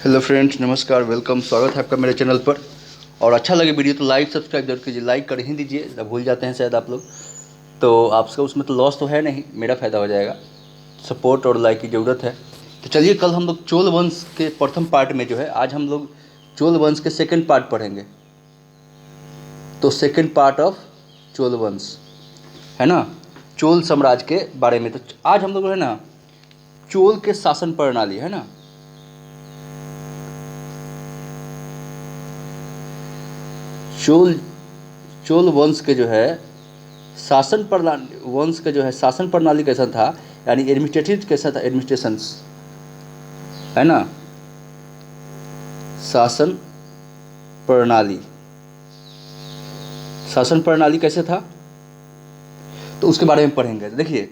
Hello friends, नमस्कार, welcome, स्वागत है आपका मेरे चैनल पर। और अच्छा लगे वीडियो तो लाइक सब्सक्राइब जरूर कीजिए। लाइक कर ही दीजिए, जब भूल जाते हैं शायद आप लोग, तो आपका उसमें तो लॉस तो है नहीं, मेरा फ़ायदा हो जाएगा। सपोर्ट और लाइक की ज़रूरत है। तो चलिए, कल हम लोग चोल वंश के प्रथम पार्ट में जो है, आज हम लोग चोल वंश के सेकेंड पार्ट पढ़ेंगे। तो सेकेंड पार्ट ऑफ चोल वंश है ना, चोल साम्राज्य के बारे में। तो आज हम लोग है ना चोल के शासन प्रणाली है ना, चोल वंश के जो है शासन प्रणाली, वंश का जो है शासन प्रणाली कैसा था, यानी एडमिनिस्ट्रेटिव कैसा था, एडमिनिस्ट्रेशंस है ना, शासन प्रणाली, शासन प्रणाली कैसे था, तो उसके बारे में पढ़ेंगे। देखिए,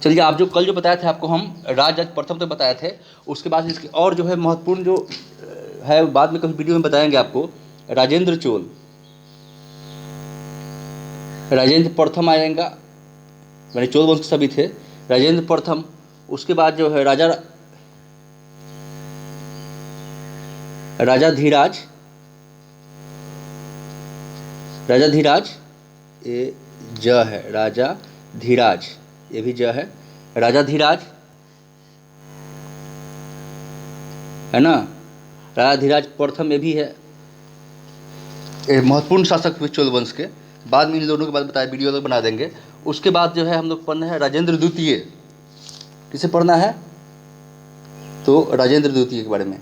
चलिए, आप जो कल जो बताए थे आपको, हम राज प्रथम तो बताए थे, उसके बाद इसकी और जो है महत्वपूर्ण जो है बाद में कभी वीडियो में बताएंगे आपको। राजेंद्र चोल, राजेंद्र प्रथम आएगा, मैंने चोल वंश सभी थे, राजेंद्र प्रथम। उसके बाद जो है राजा धीराज, राजा धीराज, ये ज है, राजा धीराज, ये भी ज है, राजा धीराज है ना, राजा धीराज प्रथम, ये भी है, ये महत्वपूर्ण शासक हुए चोल वंश के। बाद में इन दोनों के बाद बताया, वीडियो अलग बना देंगे। उसके बाद जो है हम लोग पढ़ना है राजेंद्र द्वितीय। किसे पढ़ना है, तो राजेंद्र द्वितीय के बारे में,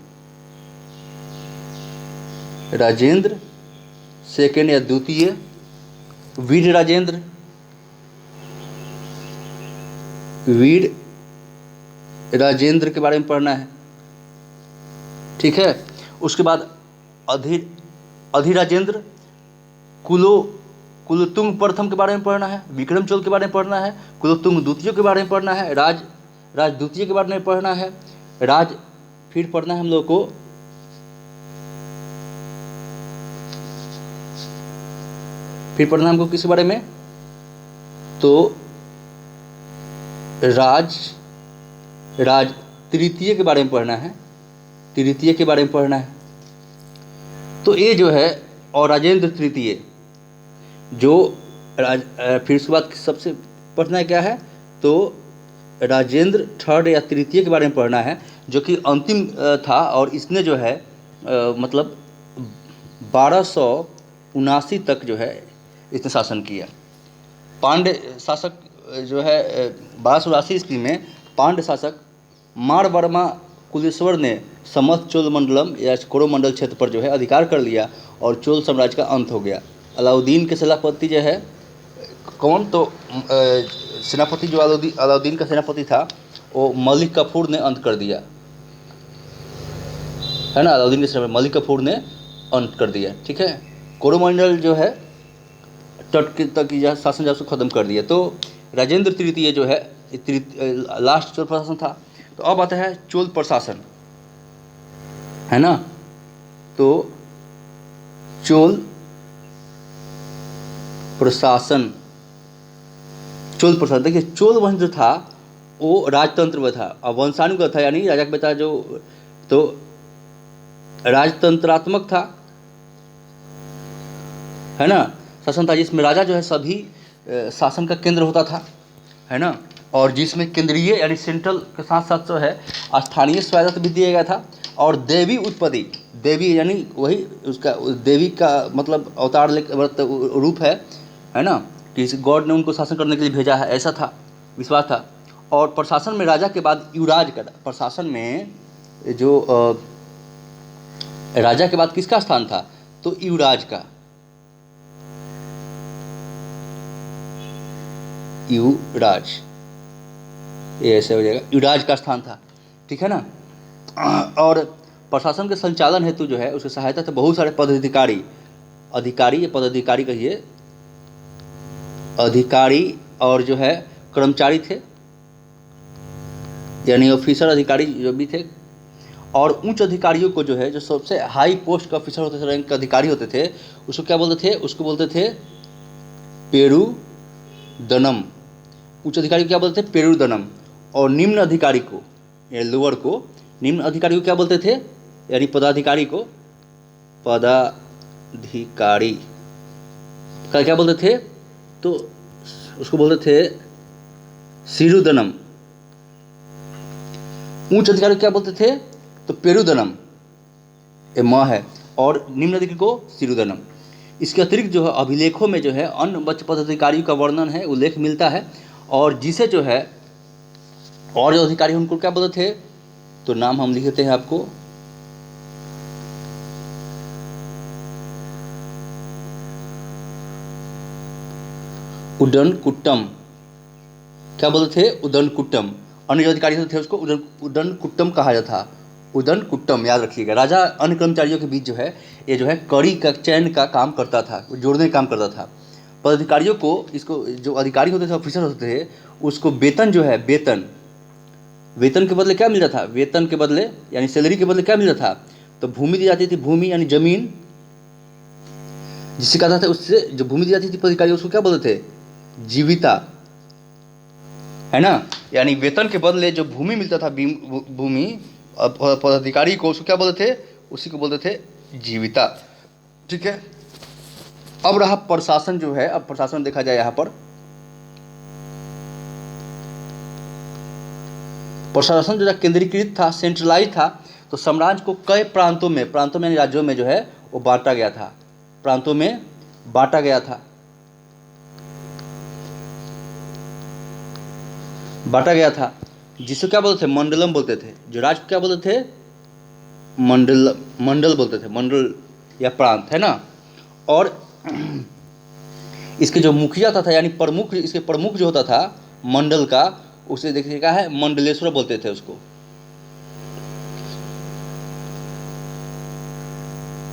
राजेंद्र सेकेंड या द्वितीय, वीर राजेंद्र, वीर राजेंद्र के बारे में पढ़ना है, ठीक है। उसके बाद अधिराजेंद्र, कुलोत्तुंग प्रथम के बारे में पढ़ना है, विक्रम चोल के बारे में पढ़ना है, कुलोत्तुंग द्वितीय के बारे में पढ़ना है, राज द्वितीय के बारे में पढ़ना है, फिर पढ़ना है हम लोग को फिर पढ़ना है हमको किस बारे में, तो राज तृतीय के बारे में पढ़ना है, तृतीय के बारे में पढ़ना है। तो ये जो है, और राजेंद्र तृतीय जो फिर उसके बाद सबसे पढ़ना है क्या है, तो राजेंद्र थर्ड या तृतीय के बारे में पढ़ना है, जो कि अंतिम था, और इसने जो है मतलब 1279 तक जो है इसने शासन किया। पांड्य शासक जो है 1280 ईस्वी में पांड्य शासक मारवर्मा कुलेश्वर ने समस्त चोल मंडलम या कोरोमंडल क्षेत्र पर जो है अधिकार कर लिया, और चोल साम्राज्य का अंत हो गया। अलाउद्दीन के सेनापति जो है कौन, तो सेनापति जो अलाउद्दीन का सेनापति था, वो मलिक कफूर ने अंत कर दिया, है ना। अलाउद्दीन के सेनापति मलिक कफूर ने अंत कर दिया, ठीक है। कोरोमंडल जो है तट तक यह शासन जब से खत्म कर दिया। तो राजेंद्र तृतीय जो है लास्ट चोल प्रशासन था। तो अब आता है चोल प्रशासन, है ना। तो चोल प्रशासन, देखिए, चोल वंश जो था वो राजतंत्र में था, और वंशानुगत था, यानी राजा का बेटा जो, तो राजतंत्रात्मक था, है ना, शासन था, जिसमें राजा जो है सभी शासन का केंद्र होता था, है ना, और जिसमें केंद्रीय यानी सेंट्रल के साथ साथ जो है स्थानीय स्वायत्त भी दिया गया था। और देवी उत्पत्ति, देवी यानी वही उसका देवी का मतलब अवतार रूप है ना, कि गॉड ने उनको शासन करने के लिए भेजा है, ऐसा था, विश्वास था। और प्रशासन में राजा के बाद युवराज का, प्रशासन में जो राजा के बाद किसका स्थान था, तो युवराज का, युवराज, ये ऐसे हो जाएगा, युवराज का स्थान था, ठीक है ना। और प्रशासन के संचालन हेतु जो है उसकी सहायता से बहुत सारे पदाधिकारी, पदाधिकारी कहिए, अधिकारी और जो है कर्मचारी थे, यानी ऑफिसर अधिकारी जो भी थे। और उच्च अधिकारियों को जो है, जो सबसे हाई पोस्ट का ऑफिसर होते थे, रैंक के अधिकारी होते थे, उसको क्या बोलते थे, उसको बोलते थे पेरुदनम। उच्च अधिकारी को क्या बोलते थे, पेरुदनम। और निम्न अधिकारी को, लोअर को निम्न अधिकारी को क्या बोलते थे, यानी पदाधिकारी को, पदाधिकारी का क्या बोलते थे, तो उसको बोलते थे सिरुदनम। उच्च अधिकारी को क्या बोलते थे, तो पेरुदनम, ये म है, और निम्न अधिकारी को सिरुदनम। इसके अतिरिक्त जो है अभिलेखों में जो है अन्य उच्च पदाधिकारियों का वर्णन है, उल्लेख मिलता है, और जिसे जो है और जो अधिकारी उनको क्या बोलते थे, तो नाम हम लिख देते हैं आपको, उदनकुट्टम। क्या बोलते थे, उदनकुट्टम। अन्य जो अधिकारी थे उसको उदनकुट्टम कहा जाता था, उदनकुट्टम, याद रखिएगा। राजा अन्य कर्मचारियों के बीच जो है ये जो है कड़ी का चयन का काम करता था, जोड़ने का काम करता था। पदाधिकारियों को, इसको जो अधिकारी होते थे, ऑफिसर होते थे, उसको वेतन जो है, वेतन के बदले क्या मिल रहा था, वेतन के बदले यानी सैलरी के बदले क्या मिल रहा था, तो भूमि दी जाती थी, भूमि यानी जमीन, जिससे कहता था, उससे जो भूमि दी जाती थी पदाधिकारी उसको क्या बोलते थे, जीविता, है ना। यानी वेतन के बदले जो भूमि मिलता था, भूमि पदाधिकारी को, उसको क्या बोलते थे, उसी को बोलते थे जीविता। ठीक है। अब रहा प्रशासन जो है, अब प्रशासन देखा जाए यहाँ पर, प्रशासन जो केंद्रीकृत था, सेंट्रलाइज था, तो साम्राज्य को कई प्रांतों में यानी राज्यों में जो है वो बांटा गया था, प्रांतों में बांटा गया था, जिसको क्या बोलते थे, मंडलम बोलते थे। जो राज्य को क्या बोलते थे, मंडल बोलते थे, मंडल या प्रांत, है ना। और इसके जो मुखिया था यानी प्रमुख, इसके प्रमुख जो होता था मंडल का, उसे देखिएगा है मंडलेश्वर बोलते थे उसको।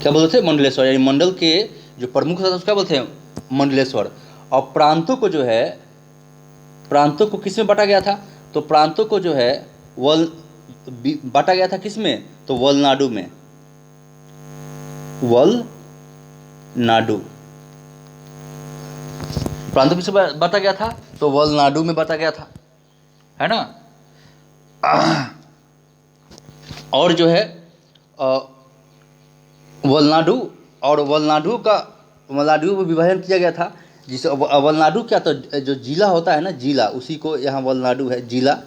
क्या बोलते थे, मंडलेश्वर, यानी मंडल के जो प्रमुख था उसको क्या बोलते हैं, मंडलेश्वर। और प्रांतों को जो है, प्रांतों को किस में बांटा गया था, तो प्रांतों को जो है बांटा गया था किस में, तो वलनाडु में, वलनाडु। प्रांतों किस में बांटा गया था, तो वलनाडु में बांटा गया था, है ना। और जो है वलनाडु, और वलनाडु में विभाजन किया गया था, जिसे वलनाडु क्या, तो जो जिला होता है ना, जिला, उसी को यहाँ वलनाडु है, जिला।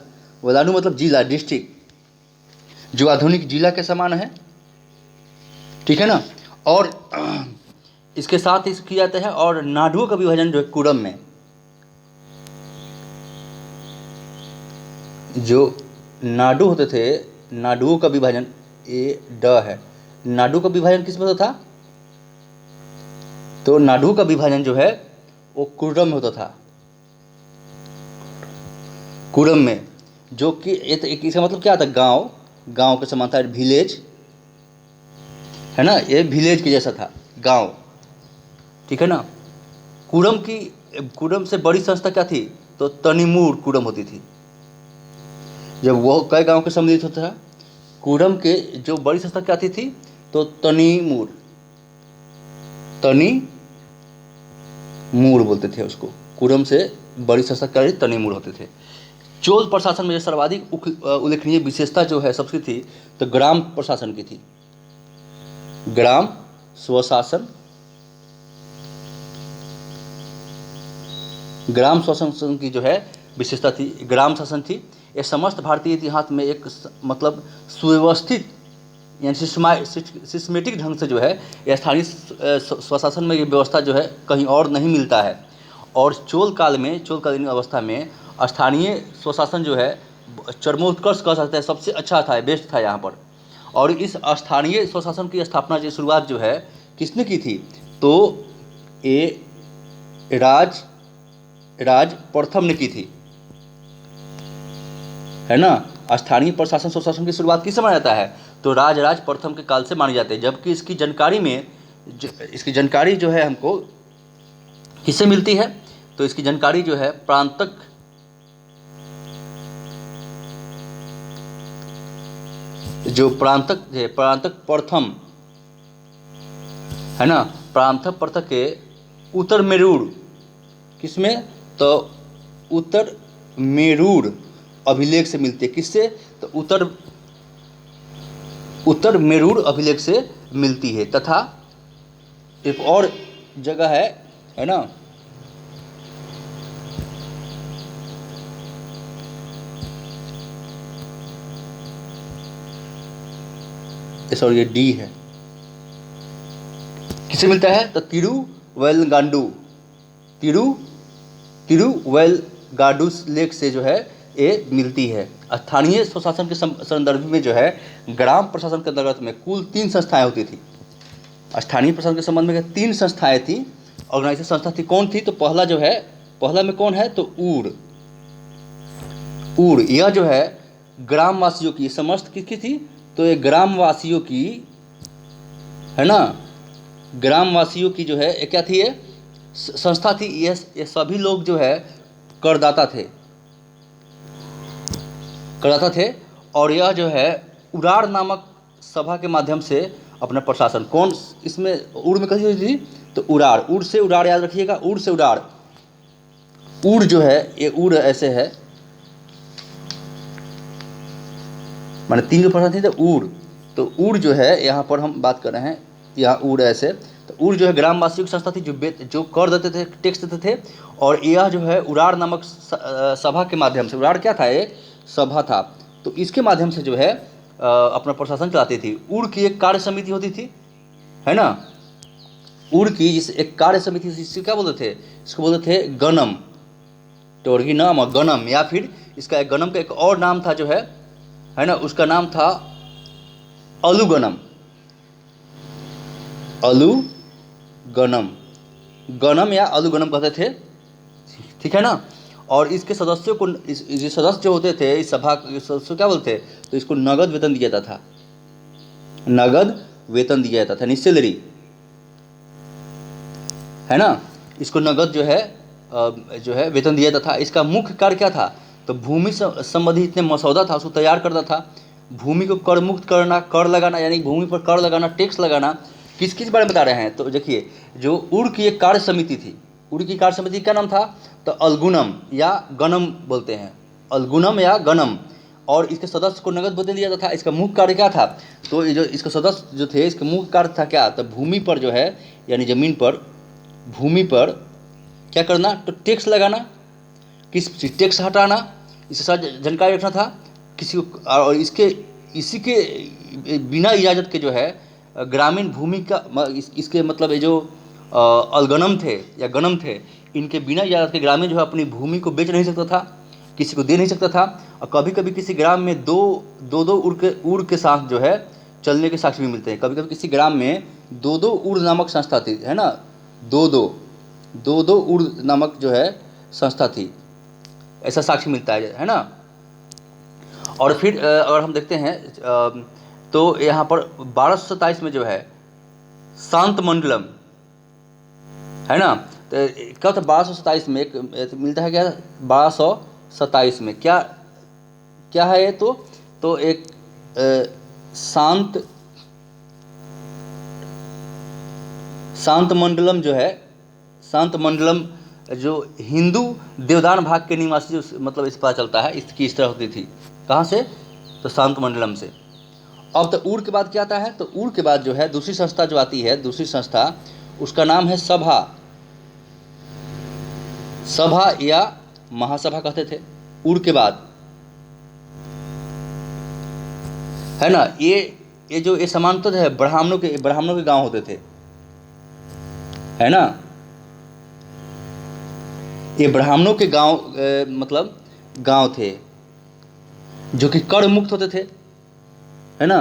वलनाडु मतलब जिला, डिस्ट्रिक्ट, जो आधुनिक जिला के समान है, ठीक है ना। और इसके साथ ही किया जाता है, और नाडुओं का विभाजन जो है कुरम में, जो नाडु होते थे, नाडुओं का विभाजन, ये ड है, नाडु का विभाजन किस में होता था, तो नाडु का विभाजन जो है वो कुरम में होता था, कुरम में, जो कि इसका मतलब क्या था, गांव के समान था, विलेज, है ना, ये विलेज के जैसा था, गांव, ठीक है ना। कुरम से बड़ी संस्था क्या थी, तो तनिमूर कुरम होती थी, जब वो कई गांव के सम्मिलित होता था। कुरम के जो बड़ी संस्था क्या थी, तो तनिमूर बोलते थे उसको, कुरम से बड़ी संस्था क्या थी, तनिमूर होते थे। चोल प्रशासन में सर्वाधिक उल्लेखनीय विशेषता जो है सबसे थी, तो ग्राम प्रशासन की थी, ग्राम स्वशासन, ग्राम स्वशासन की जो है विशेषता थी, ग्राम शासन थी। यह समस्त भारतीय इतिहास में एक मतलब सुव्यवस्थित यानी सिस्टमेटिक ढंग से जो है यह स्थानीय स्वशासन में ये व्यवस्था जो है कहीं और नहीं मिलता है। और चोलकालीन अवस्था में स्थानीय स्वशासन जो है चरमोत्कर्ष कह सकते हैं, सबसे अच्छा था, बेस्ट था यहाँ पर। और इस स्थानीय स्वशासन की स्थापना की शुरुआत जो है किसने की थी, तो ये राज प्रथम ने की थी, है ना। स्थानीय प्रशासन स्वशासन की शुरुआत किससे माना जाता है, तो राज प्रथम के काल से मानी जाती है। जबकि इसकी जानकारी जो है हमको किससे मिलती है, तो इसकी जानकारी जो है प्रांतक प्रथम, है ना, प्रांतक प्रथम के उत्तर मेरूर, किसमें, तो उत्तर मेरूर अभिलेख से मिलती है। किससे, तो उत्तर उत्तर मेरूर अभिलेख से मिलती है। तथा एक और जगह है ना, सॉरी ये डी है, किसे मिलता है तो तिरुवैलगांडू, तिरुवैलगाडू लेक से जो है ये मिलती है। स्थानीय स्वशासन के संदर्भ में जो है ग्राम प्रशासन के अंतर्गत में कुल 3 संस्थाएं होती थी। स्थानीय प्रशासन के संबंध में 3 संस्थाएं थी, ऑर्गेनाइजेशन संस्था थी। कौन थी तो पहला में कौन है तो ऊर, यह जो है ग्रामवासियों की, समस्त किसकी थी तो ये ग्रामवासियों की है ना, ग्रामवासियों की जो है ये क्या थी, ये संस्था थी। ये सभी लोग जो है करदाता थे और यह जो है उरार नामक सभा के माध्यम से अपना प्रशासन, कौन इसमें उड़ में कही हुई थी तो उरार, उड़ से उड़ार याद रखिएगा, उड़ से उड़ार। उड़ जो है ये उड़ ऐसे है, माने 3 जो प्रशासन थी तो उड़ जो है यहाँ पर हम बात कर रहे हैं, यहाँ उड़ ऐसे, तो उड़ जो है ग्रामवासियों की संस्था थी जो कर देते थे, टैक्स देते थे। और यह जो है उरार नामक सभा के माध्यम से, उरार क्या था ये सभा था, तो इसके माध्यम से जो है अपना प्रशासन चलाती थी। उड़ की एक कार्य समिति होती थी है ना, उड़ की जिस एक कार्य समिति, इससे क्या बोलते थे, इसको बोलते थे गणम, टोरगी नाम और गणम, या फिर इसका एक गणम का एक और नाम था जो है ना, उसका नाम था अलुगणम, गणम या अलुगणम कहते थे, ठीक है ना। और इसके सदस्यों को, ये सदस्य जो होते थे इस सभा के सदस्य क्या बोलते तो इसको नगद वेतन दिया जाता था, निसैलरी है ना, इसको नगद जो है वेतन दिया जाता था। इसका मुख्य कार्य क्या था तो भूमि संबंधी इतने मसौदा था उसको तैयार करता था, भूमि को कर मुक्त करना, कर लगाना, यानी भूमि पर कर लगाना, टैक्स लगाना। किस बारे में बता रहे हैं तो देखिए, जो उड़ की एक कार्य समिति थी, उड़ की कार्य समिति का नाम था तो अलगुनम या गणम बोलते हैं, अलगुनम या गणम। और इसके सदस्य को नगद वेतन दिया जाता था। इसका मुख्य कार्य क्या था तो ये जो इसके सदस्य जो थे, इसका मुख्य कार्य था क्या तो भूमि पर जो है, यानी जमीन पर, भूमि पर क्या करना तो टैक्स लगाना, किस टैक्स हटाना, इससे सारी जानकारी रखना था किसी को। और इसी के बिना इजाज़त के जो है ग्रामीण भूमि का इसके मतलब ये जो अलगनम थे या गणम थे, इनके बिना इजाज़त के ग्रामीण जो है अपनी भूमि को बेच नहीं सकता था, किसी को दे नहीं सकता था। और कभी कभी किसी ग्राम में दो उड़ के साथ जो है चलने के साक्ष्य भी मिलते हैं। कभी कभी किसी ग्राम में दो उड़ नामक संस्था थी है ना, दो उड़ नामक जो है संस्था थी, ऐसा साक्ष्य मिलता है ना। और फिर अगर हम देखते हैं तो यहाँ पर 1227 में जो है शांत मंडलम है ना, तो क्या था 1227 में एक मिलता है क्या 1227 में क्या है ये तो एक शांत मंडलम जो है, शांत मंडलम जो हिंदू देवदान भाग के निवासी, मतलब इस पता चलता है इसकी इस तरह होती थी, कहाँ से तो शांत मंडलम से। अब तो उड़ के बाद क्या आता है तो उड़ के बाद जो है दूसरी संस्था जो आती है, दूसरी संस्था उसका नाम है सभा या महासभा कहते थे उड़ के बाद है ना। ये जो ये समांतर है ब्राह्मणों के गांव होते थे है ना, ये ब्राह्मणों के गांव मतलब गांव थे जो कि कर मुक्त होते थे है ना,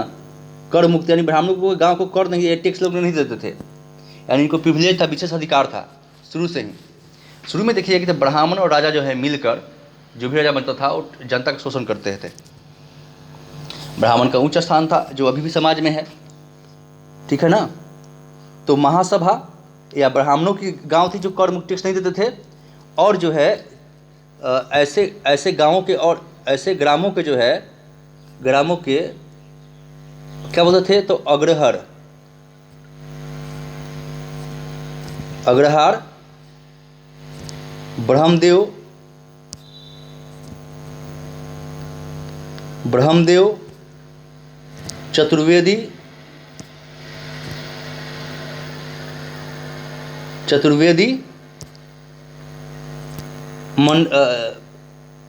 कर मुक्त, यानी ब्राह्मणों को गांव को कर नहीं, टैक्स लोग नहीं देते थे, यानी इनको प्रिविलेज था, विशेष अधिकार था शुरू से ही। शुरू में देखिए कि तो ब्राह्मण और राजा जो है मिलकर, जो भी राजा बनता था वो जनता का शोषण करते थे। ब्राह्मण का उच्च स्थान था जो अभी भी समाज में है, ठीक है ना। तो महासभा या ब्राह्मणों की गांव थी जो कर मुक्त टैक्स नहीं देते थे, और जो है ऐसे गांवों के और ऐसे ग्रामों के जो है, ग्रामों के क्या बोलते थे तो अग्रहार, ब्रह्मदेव चतुर्वेदी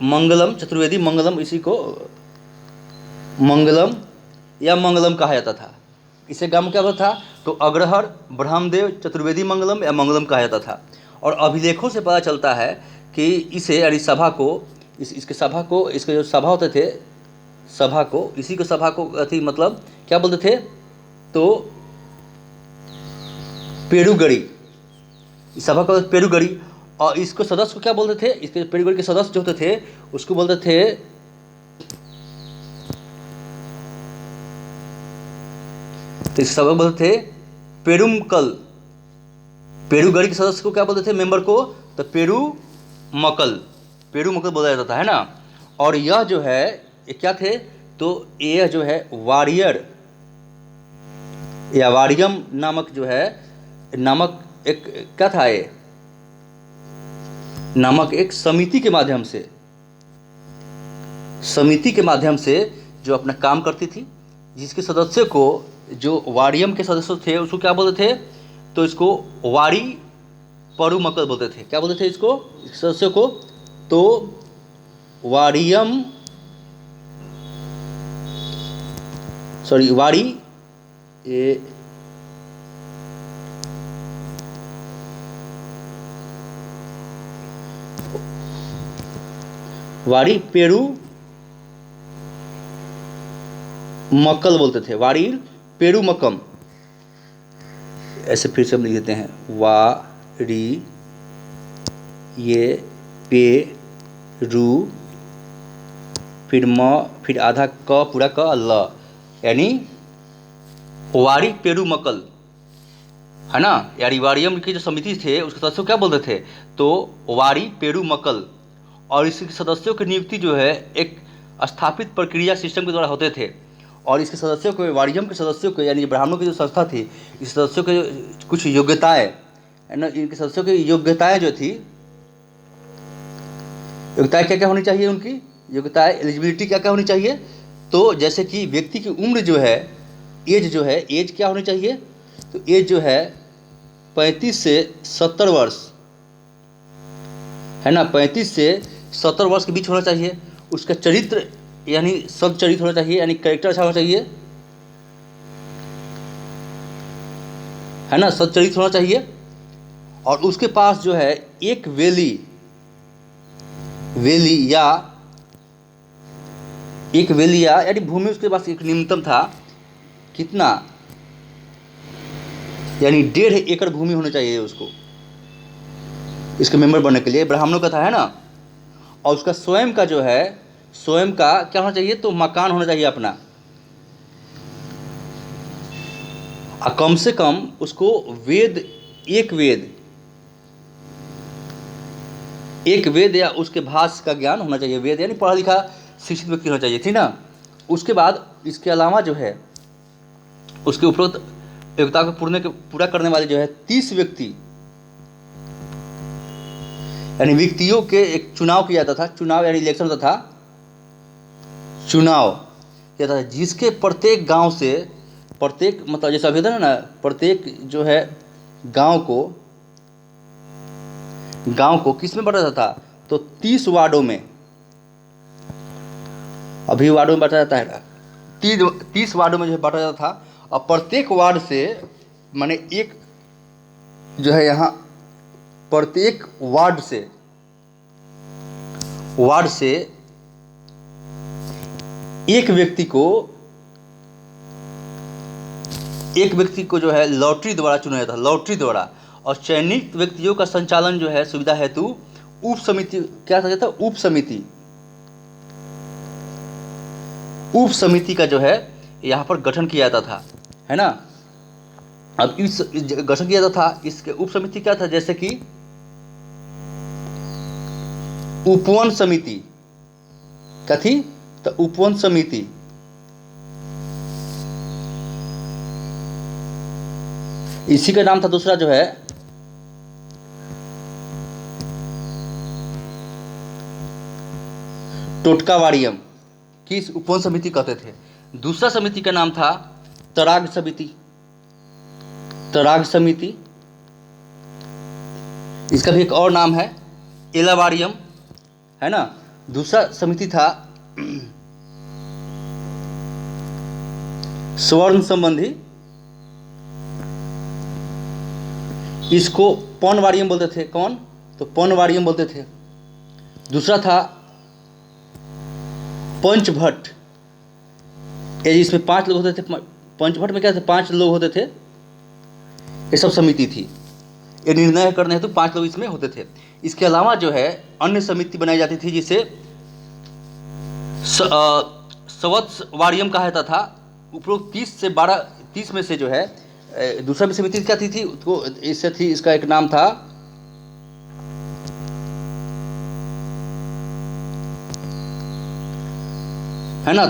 मंगलम, चतुर्वेदी मंगलम, इसी को मंगलम या मंगलम कहा जाता था। इसे गांव क्या होता था, तो अग्रहर ब्रह्मदेव चतुर्वेदी मंगलम या मंगलम कहा जाता था। और अभिलेखों से पता चलता है कि इसे यानी सभा को, इसके सभा को, इसके जो सभा होते थे, सभा को, इसी को सभा को अथी मतलब क्या बोलते थे, तो पेड़ुगड़ी, इस सभा को पेड़ुगड़ी। और इसको सदस्य को क्या बोलते थे, इसके पेड़ुगड़ी के सदस्य जो होते थे उसको बोलते थे, तो इस सभा बोलते थे पेरुमकल। पेड़ुगढ़ी के सदस्य को क्या बोलते थे, मेंबर को, तो पेरुमकल बोला जाता था, है ना। और यह जो है ये क्या थे, तो यह जो है वारियर या वारियम नामक जो है, नामक एक क्या था, ये नामक एक समिति के माध्यम से जो अपना काम करती थी, जिसके सदस्य को, जो वारियम के सदस्य थे उसको क्या बोलते थे, तो इसको वारी परुमकल बोलते थे। क्या बोलते थे इसको, इस सदस्य को, तो वारियम, सॉरी वारी वारी पेरू मक्कल बोलते थे, वारी पेरू मक्कम। ऐसे फिर से हम लिख देते हैं, वारी ये पे रू, फिर फिर आधा क पूरा क ल, यानी वारी पेरू मक्कल, है ना। यानी वारियम की जो समिति थे उसके सदस्यों क्या बोलते थे, तो वारी पेरू मक्कल। और इसके सदस्यों की नियुक्ति जो है एक स्थापित प्रक्रिया सिस्टम के द्वारा होते थे। और इसके सदस्यों को, वारियम के सदस्यों को, यानी ब्राह्मणों की जो संस्था थी, इस सदस्यों के कुछ योग्यताएं, है ना, इनके सदस्यों की योग्यताएं जो थी, योग्यताएं क्या क्या होनी चाहिए, उनकी योग्यताएं, एलिजिबिलिटी क्या क्या होनी चाहिए, तो जैसे कि व्यक्ति की उम्र जो है, एज जो है, एज क्या होनी चाहिए, तो एज जो है 35 से 70 वर्ष, है ना, 35 से 70 वर्ष के बीच होना चाहिए। उसका चरित्र यानी सच्चरित्र होना चाहिए, यानी कैरेक्टर अच्छा होना चाहिए, है ना, सच्चरित्र होना चाहिए। और उसके पास जो है एक वेली या यानी भूमि उसके पास एक न्यूनतम था, कितना, यानी 1.5 एकड़ भूमि होनी चाहिए उसको, इसके मेंबर बनने के लिए। ब्राह्मणों का था, है ना। और उसका स्वयं का जो है, स्वयं का क्या होना चाहिए, तो मकान होना चाहिए अपना। और कम से कम उसको एक वेद या उसके भाष्य का ज्ञान होना चाहिए। वेद यानी पढ़ा लिखा शिक्षित व्यक्ति होना चाहिए, थी ना। उसके बाद इसके अलावा जो है उसके उपरोक्त योग्यता को पूरा करने वाले जो है 30 व्यक्ति, यानी व्यक्तियों के एक चुनाव किया जाता था। चुनाव यानी इलेक्शन होता था, चुनाव किया जाता था, जिसके प्रत्येक गांव से, प्रत्येक मतलब जैसा अभी था ना, प्रत्येक जो है गांव को किस में बांटा जाता था, तो 30 वार्डों में, अभी वार्डों में बांटा जाता है ना, 30 वार्डों में जो है बांटा जाता था। और प्रत्येक वार्ड से माने एक जो है यहाँ, प्रत्येक वार्ड से एक व्यक्ति को जो है लॉटरी द्वारा चुना जाता है, लॉटरी द्वारा। और चयनित व्यक्तियों का संचालन जो है सुविधा हेतु उप समिति, क्या कहा जाता है, उप समिति का जो है यहाँ पर गठन किया जाता था, है ना। अब इस गठन किया जाता था, इसके उप समिति क्या था, जैसे कि उपवन समिति, क्या थी, तो उपवन समिति। इसी का नाम था दूसरा जो है टोटका वारियम, किस उपवन समिति कहते थे। दूसरा समिति का नाम था तराग समिति। तराग समिति, इसका भी एक और नाम है एलावारियम, है ना। दूसरा समिति था स्वर्ण संबंधी, इसको पौनवारियम बोलते थे। कौन? तो पौनवारियम बोलते थे। दूसरा था पंचभट्ट, इसमें 5 लोग होते थे। पंचभट्ट में क्या थे? 5 लोग होते थे। ये सब समिति थी, ये निर्णय करने हेतु 5 लोग इसमें होते थे। इसके अलावा जो है अन्य समिति बनाई जाती थी जिसे सवत्सवारियम कहा जाता था। उपरोक्त 30 में से जो है दूसरा भी समिति क्या थी उसको इससे थी, इसका एक नाम था है ना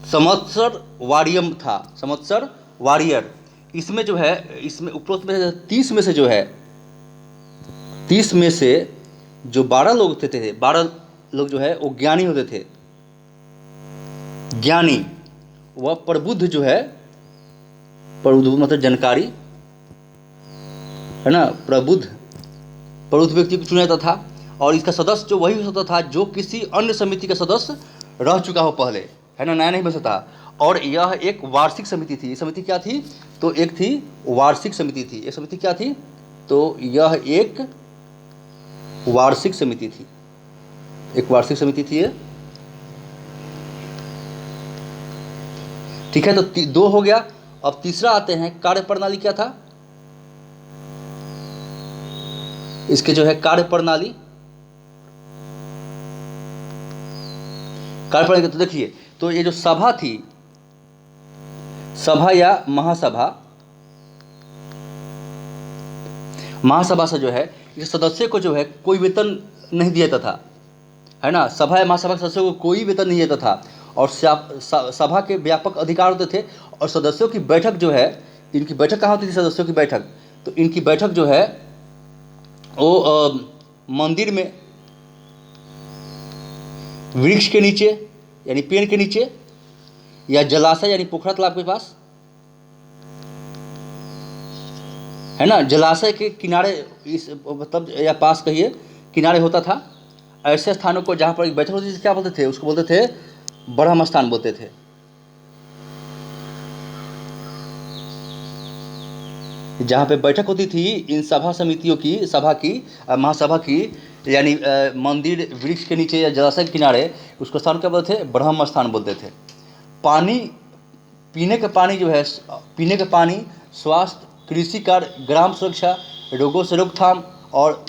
संवत्सर वारियम था, संवत्सर वारियर। इसमें जो है इसमें उपरोक्त में 30 में से जो है 30 में से जो 12 लोग होते थे, 12 लोग जो है वो ज्ञानी होते थे। ज्ञानी वह प्रबुद्ध जो है, प्रबुद्ध मतलब जानकारी, है ना। प्रबुद्ध व्यक्ति को चुना जाता था और इसका सदस्य जो वही होता था जो किसी अन्य समिति का सदस्य रह चुका हो पहले, है ना, नया नहीं बन सकता। और यह एक वार्षिक समिति थी। ये समिति क्या थी? तो एक थी वार्षिक समिति थी। ये समिति क्या थी? तो यह एक वार्षिक समिति थी, एक वार्षिक समिति थी ये। ठीक है, तो 2 हो गया। अब तीसरा आते हैं कार्य प्रणाली। क्या था इसके जो है कार्य प्रणाली? कार्य प्रणाली तो देखिए, तो ये जो सभा थी, सभा या महासभा से जो है इस सदस्य को जो है कोई वेतन नहीं दिया जाता था, है ना। सभा या महासभा के सदस्यों को कोई वेतन नहीं देता था और सभा के व्यापक अधिकार होते थे। और सदस्यों की बैठक जो है, इनकी बैठक कहाँ होती थी? सदस्यों की बैठक, तो इनकी बैठक जो है वो मंदिर में, वृक्ष के नीचे यानी पेड़ के नीचे, या जलाशय यानी पोखरा तालाब के पास, है ना, जलाशय के किनारे, इस मतलब या पास कहिए, किनारे होता था। ऐसे स्थानों को जहाँ पर बैठक होती थी क्या बोलते थे? उसको बोलते थे ब्रह्म स्थान बोलते थे। जहाँ पे बैठक होती थी इन सभा समितियों की, सभा की, महासभा की, यानी मंदिर, वृक्ष के नीचे या जलाशय के किनारे, उसको स्थान क्या बोलते थे? ब्रह्म स्थान बोलते थे। पानी, पीने का पानी जो है, पीने का पानी, स्वास्थ्य, कृषि कार्य, ग्राम सुरक्षा, रोगों से रोकथाम और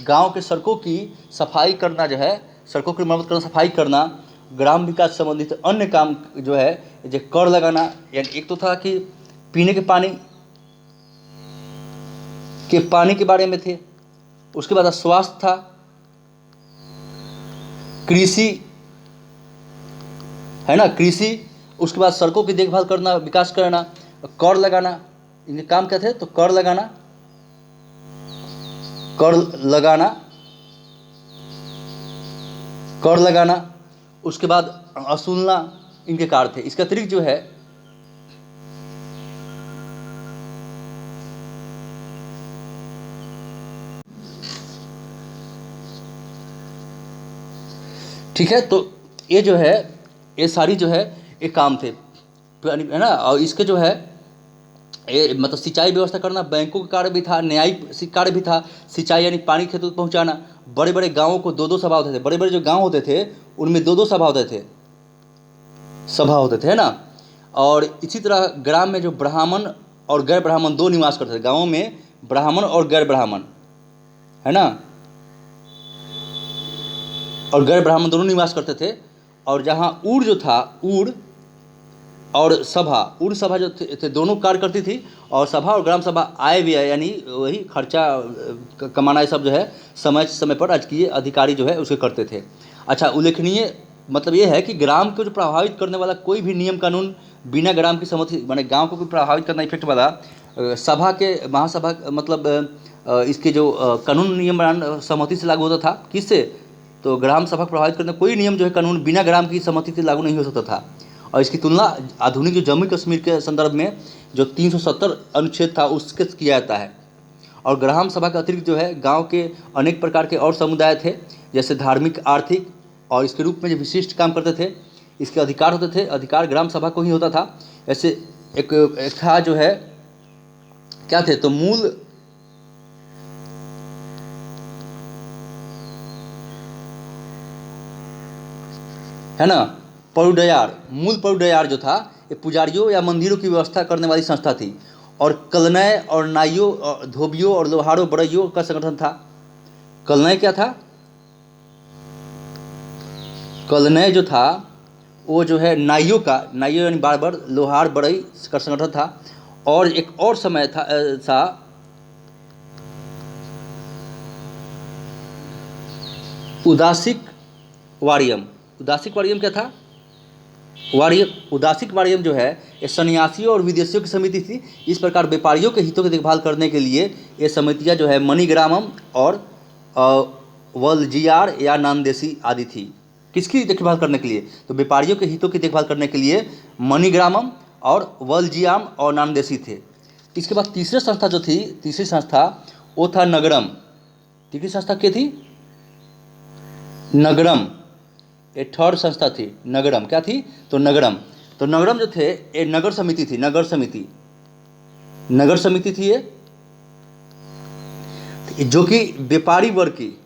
गांव के सड़कों की सफाई करना जो है, सड़कों की मरम्मत करना, सफाई करना, ग्राम विकास संबंधित अन्य काम जो है, जो कर लगाना। यानी एक तो था कि पीने के पानी के बारे में थे, उसके बाद स्वास्थ्य था, कृषि, है ना, कृषि, उसके बाद सड़कों की देखभाल करना, विकास करना, कर लगाना। इनके काम क्या थे? तो कर लगाना, उसके बाद असूलना, इनके कार्य थे। इसके अतिरिक्त जो है ठीक है, तो ये जो है, ये सारी जो है ये काम थे, है ना। और इसके जो है ये मतलब सिंचाई व्यवस्था करना, बैंकों का कार्य भी था, न्यायिक कार्य भी था, सिंचाई यानी पानी खेतों तक पहुंचाना। बड़े बड़े गांवों को 2-2 सभा होते थे। बड़े बड़े जो गांव होते थे उनमें 2-2 सभा होते थे, है ना। और इसी तरह ग्राम में जो ब्राह्मण और गैर ब्राह्मण 2 निवास करते थे। गाँवों में ब्राह्मण और गैर ब्राह्मण, है ना, और गैर ब्राह्मण दोनों निवास करते थे। और जहाँ ऊर जो था, ऊर सभा जो थे दोनों कार्य करती थी। और सभा और ग्राम सभा आय व्यय यानी वही खर्चा कमाना, ये सब जो है समय पर राजकीय अधिकारी जो है उसके करते थे। अच्छा, उल्लेखनीय मतलब ये है कि ग्राम को जो प्रभावित करने वाला कोई भी नियम कानून बिना ग्राम की सहमति, माने गांव को भी प्रभावित करना इफेक्ट वाला, सभा के महासभा मतलब इसके जो कानून नियम सहमति से लागू होता था। किससे? तो ग्राम सभा को प्रभावित करने कोई नियम जो है कानून बिना ग्राम की सहमति से लागू नहीं हो सकता था। और इसकी तुलना आधुनिक जो जम्मू कश्मीर के संदर्भ में जो 370 अनुच्छेद था उसके किया जाता है। और ग्राम सभा के अतिरिक्त जो है गांव के अनेक प्रकार के और समुदाय थे, जैसे धार्मिक, आर्थिक और इसके रूप में जो विशिष्ट काम करते थे, इसके अधिकार होते थे। अधिकार ग्राम सभा को ही होता था। ऐसे एक था जो है क्या थे, तो मूल है ना परुडयार, मूल परुडयार जो था ये पुजारियों या मंदिरों की व्यवस्था करने वाली संस्था थी। और कलनय और नाइयों, धोबियों और लोहारों बड़इयों का संगठन था। कलनय क्या था? कलनय जो था वो जो है नाइयों का, नाइयों यानी बार्बर, लोहार बड़ई का संगठन था। और एक और समय था उदासिक वारियम। उदासिक वारियम क्या था? उदासिक वारियम जो है ये सन्यासियों और विदेशियों की समिति थी। इस प्रकार व्यापारियों के हितों की देखभाल करने के लिए ये समितियां जो है मणिग्रामम और वलजियार या नामदेशी आदि थी। किसकी देखभाल करने के लिए? तो व्यापारियों के हितों की देखभाल करने के लिए मणिग्रामम और वलजियाम और नामदेशी थे। इसके बाद तीसरी संस्था जो थी, तीसरी संस्था वो था नगरम। तीसरी संस्था क्या थी? नगरम। ये थर्ड संस्था थी नगरम। क्या थी? तो नगरम। तो नगरम जो थे ये नगर समिति थी, नगर समिति, नगर समिति थी ये, जो कि व्यापारी वर्ग की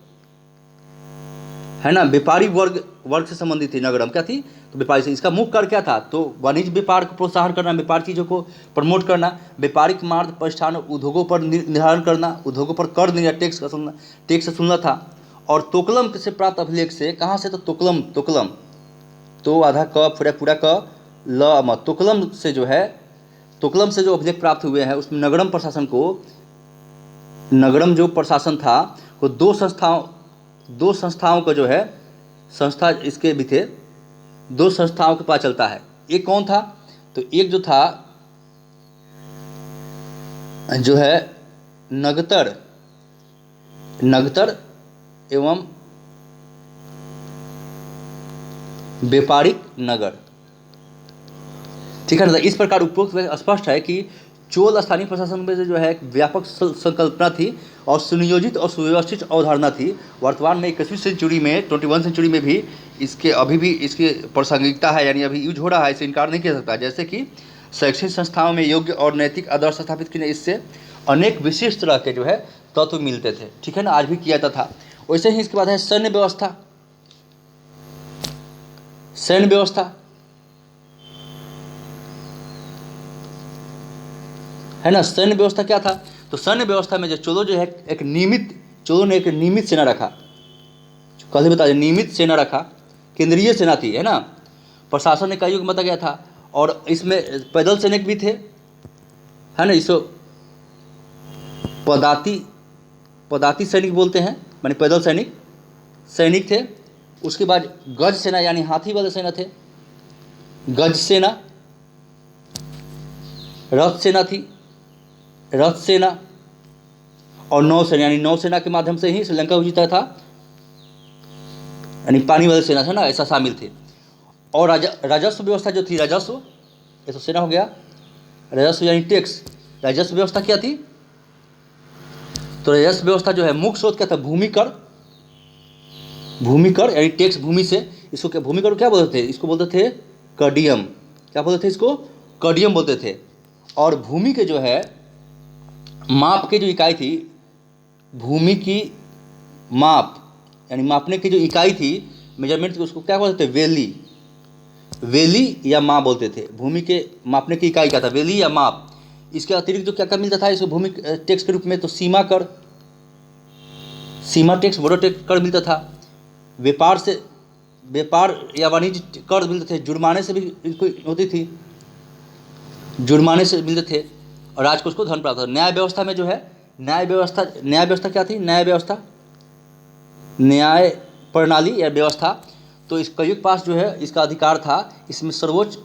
है ना, व्यापारी वर्ग से संबंधित थी। नगरम क्या थी? तो व्यापारी से। इसका मुख्य कार्य क्या था? तो वाणिज्य व्यापार को प्रोत्साहन करना, व्यापार चीज़ों को प्रमोट करना, व्यापारिक मार्ग प्रतिष्ठान, उद्योगों पर निर्धारण करना, उद्योगों पर कर या टैक्स वसूलना था। और तोकलम से प्राप्त अभिलेख से, कहाँ से? तो तोकलम, तोकलम तो आधा क पूरा क ल म, तोकलम से जो है, तोकलम से जो अभिलेख प्राप्त हुए हैं उसमें नगरम प्रशासन को, नगरम जो प्रशासन था वो दो संस्थाओं का जो है, संस्था इसके भी थे, दो संस्थाओं के पास चलता है। एक कौन था? तो एक जो था जो है नगतर एवं व्यापारिक नगर, ठीक है ना। इस प्रकार उपरोक्त स्पष्ट है कि चोल स्थानीय प्रशासन में जो है एक व्यापक संकल्पना थी और सुनियोजित और सुव्यवस्थित अवधारणा थी। वर्तमान में 21वीं सेंचुरी में, 21 सेंचुरी में भी इसके अभी भी इसकी प्रासंगिकता है, यानी अभी यूज हो रहा है, इसे इनकार नहीं किया सकता। जैसे कि शैक्षणिक संस्थाओं में योग्य और नैतिक आदर्श स्थापित किए, इससे अनेक विशिष्ट तरह के जो है तत्व मिलते थे, ठीक है ना, आज भी किया जाता था। वैसे ही इसके बाद है सैन्य व्यवस्था। सैन्य व्यवस्था है ना, सैन्य व्यवस्था क्या था? तो सैन्य व्यवस्था में जो चोलों जो है चोलों ने एक नियमित सेना रखा। कल ही बता दें, नियमित सेना रखा, केंद्रीय सेना थी, है ना। प्रशासन इकाइयों को बताया गया था। और इसमें पैदल सैनिक भी थे, है ना। इसको पदाती सैनिक बोलते हैं, माने पैदल सैनिक थे। उसके बाद गज सेना यानी हाथी वाले सेना थे, गज सेना। रथ सेना थी, रथ सेना। और नौसेना यानी नौसेना के माध्यम से ही श्रीलंका को जीता था, यानी पानी वाले सेना था ना, ऐसा शामिल थे। और राजस्व व्यवस्था जो थी, राजस्व, ये तो सेना हो गया, राजस्व यानी टैक्स। राजस्व व्यवस्था क्या थी? तो राजस्व व्यवस्था जो है मुख्य स्रोत क्या था? भूमि कर यानी टैक्स भूमि से। इसको क्या, भूमि कर क्या बोलते थे? इसको बोलते थे कडियम। क्या बोलते थे? इसको कडियम बोलते थे। और भूमि के जो है माप की जो इकाई थी, भूमि की माप यानी मापने की जो इकाई थी, मेजरमेंट, उसको क्या बोलते थे? वेली या माप बोलते थे। भूमि के मापने की इकाई क्या था? वेली या माप। इसके अतिरिक्त जो क्या क्या मिलता था इसको भूमि टैक्स के रूप में? तो सीमा टैक्स, बॉर्डर टैक्स कर मिलता था। व्यापार या वाणिज्य कर मिलते थे। जुर्माने से भी इनको होती थी, जुर्माने से मिलते थे। और राजकोष को धन प्राप्त था। न्याय व्यवस्था में जो है, न्याय व्यवस्था क्या थी? न्याय प्रणाली या व्यवस्था। तो इस कईयों के पास जो है इसका अधिकार था। इसमें सर्वोच्च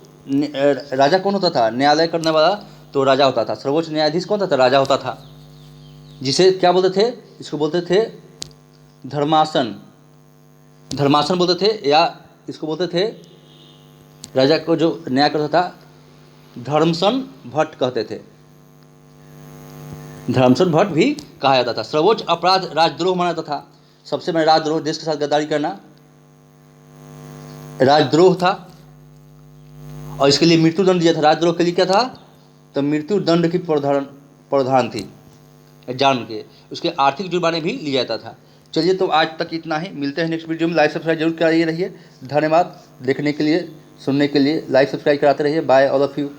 राजा कौन होता था? न्यायालय करने वाला तो राजा होता था। सर्वोच्च न्यायाधीश कौन होता था? राजा होता था, जिसे क्या बोलते थे? इसको बोलते थे धर्मासन। धर्मासन बोलते थे, या इसको बोलते थे, राजा को जो न्याय करता था धर्मसन भट्ट कहते थे, धर्मसन भट्ट भी कहा जाता था। सर्वोच्च अपराध राजद्रोह माना जाता था। सबसे बड़ा राजद्रोह, देश के साथ गद्दारी करना राजद्रोह था, और इसके लिए मृत्यु दंड दिया था। राजद्रोह के लिए क्या था, तो मृत्यु दंड की प्रावधान थी जान के। उसके आर्थिक जुर्माने भी लिया जाता था। चलिए, तो आज तक इतना ही। मिलते हैं नेक्स्ट वीडियो में। लाइक सब्सक्राइब जरूर कराइए रहिए। धन्यवाद देखने के लिए, सुनने के लिए। लाइक सब्सक्राइब कराते रहिए। Bye all of you.